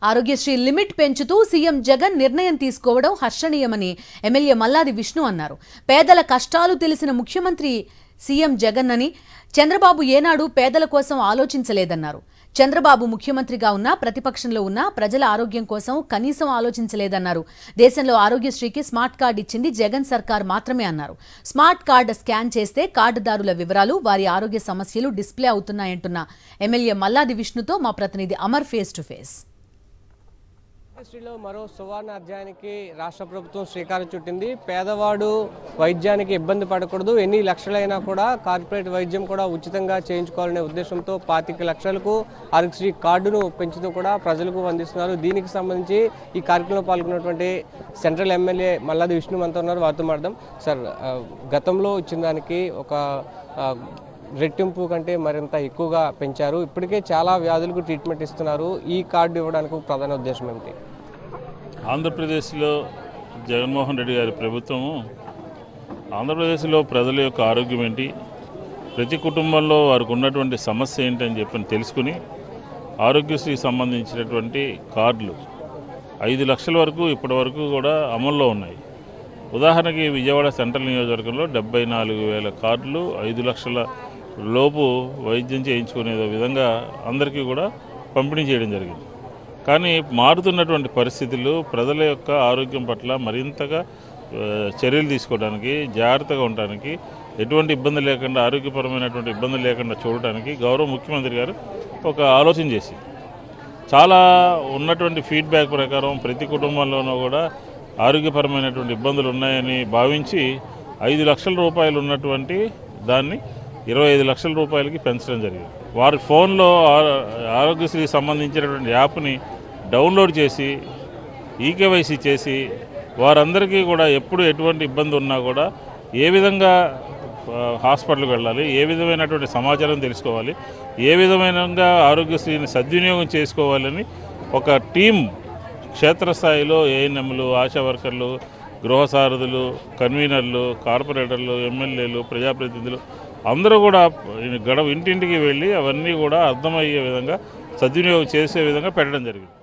Aarogyasri limit పెంచుతూ CM Jagan నిర్ణయం తీసుకోవడం హర్షణీయమని ఎమ్మెల్యే మల్లాది విష్ణు అన్నారు. పేదల కష్టాలు తెలిసిన ముఖ్యమంత్రి సీఎం జగన్ అని, చంద్రబాబు ఏనాడు పేదల కోసం ఆలోచించలేదన్నారు. చంద్రబాబు ముఖ్యమంత్రిగా ఉన్నా, ప్రతిపక్షంలో ఉన్నా ప్రజల ఆరోగ్యం కోసం కనీసం ఆలోచించలేదన్నారు. దేశంలో ఆరోగ్యశ్రీకి స్మార్ట్ కార్డు ఇచ్చింది జగన్ సర్కార్ మాత్రమే అన్నారు. స్మార్ట్ కార్డు స్కాన్ చేస్తే కార్డుదారుల వివరాలు, వారి ఆరోగ్య సమస్యలు డిస్ప్లే అవుతున్నాయంటున్న ఎమ్మెల్యే మల్లాది విష్ణుతో మా ప్రతినిధి అమర్ ఫేస్ టు ఫేస్. ఆరోగ్యశ్రీలో మరో సువర్ణ అధ్యాయానికి రాష్ట్ర ప్రభుత్వం శ్రీకారం చుట్టింది. పేదవాడు వైద్యానికి ఇబ్బంది పడకూడదు, ఎన్ని లక్షలైనా కూడా కార్పొరేట్ వైద్యం కూడా ఉచితంగా చేయించుకోవాలనే ఉద్దేశంతో 25 లక్షలకు ఆరోగ్యశ్రీ కార్డును పెంచుతూ కూడా ప్రజలకు అందిస్తున్నారు. దీనికి సంబంధించి ఈ కార్యక్రమంలో పాల్గొన్నటువంటి సెంట్రల్ ఎమ్మెల్యే మల్లాది విష్ణు మనతో ఉన్నారు, వారితో మాట్లాడదాం. సార్, గతంలో ఇచ్చిన దానికి ఒక రెట్టింపు కంటే మరింత ఎక్కువగా పెంచారు. ఇప్పటికే చాలా వ్యాధులకు ట్రీట్మెంట్ ఇస్తున్నారు. ఈ కార్డు ఇవ్వడానికి ప్రధాన ఉద్దేశం ఏమిటి? ఆంధ్రప్రదేశ్లో జగన్మోహన్ రెడ్డి గారి ప్రభుత్వము ఆంధ్రప్రదేశ్లో ప్రజల యొక్క ఆరోగ్యం ఏంటి, ప్రతి కుటుంబంలో వారికి ఉన్నటువంటి సమస్య ఏంటి అని చెప్పి తెలుసుకుని ఆరోగ్యశ్రీకి సంబంధించినటువంటి కార్డులు 5 లక్షల వరకు ఇప్పటి వరకు కూడా అమల్లో ఉన్నాయి. ఉదాహరణకి విజయవాడ సెంట్రల్ నియోజకవర్గంలో 74,000 కార్డులు 5 లక్షల లోపు వైద్యం చేయించుకునే విధంగా అందరికీ కూడా పంపిణీ చేయడం జరిగింది. కానీ మారుతున్నటువంటి పరిస్థితులు ప్రజల యొక్క ఆరోగ్యం పట్ల మరింతగా చర్యలు తీసుకోవడానికి, జాగ్రత్తగా ఉండడానికి, ఎటువంటి ఇబ్బంది లేకుండా, ఆరోగ్యపరమైనటువంటి ఇబ్బంది లేకుండా చూడటానికి గౌరవ ముఖ్యమంత్రి గారు ఒక ఆలోచన చేసి చాలా ఉన్నటువంటి ఫీడ్బ్యాక్ ప్రకారం ప్రతి కుటుంబంలోనూ కూడా ఆరోగ్యపరమైనటువంటి ఇబ్బందులు ఉన్నాయని భావించి 5 లక్షల రూపాయలు ఉన్నటువంటి దాన్ని 25 లక్షల రూపాయలకి పెంచడం జరిగింది. వారి ఫోన్లో ఆరోగ్యశ్రీకి సంబంధించినటువంటి యాప్ని డౌన్లోడ్ చేసి ఈకేవైసీ చేసి వారందరికీ కూడా ఎప్పుడు ఎటువంటి ఇబ్బంది ఉన్నా కూడా ఏ విధంగా హాస్పిటల్కి వెళ్ళాలి, ఏ విధమైనటువంటి సమాచారం తెలుసుకోవాలి, ఏ విధమైనగా ఆరోగ్యశ్రీని సద్వినియోగం చేసుకోవాలని ఒక టీం క్షేత్రస్థాయిలో ఏఎన్ఎంలు, ఆశా వర్కర్లు, గృహ సారథులు, కన్వీనర్లు, కార్పొరేటర్లు, ఎమ్మెల్యేలు, ప్రజాప్రతినిధులు అందరూ కూడా ఇంటింటికి వెళ్ళి అవన్నీ కూడా అర్థమయ్యే విధంగా సద్వినియోగం చేసే విధంగా పెట్టడం జరిగింది.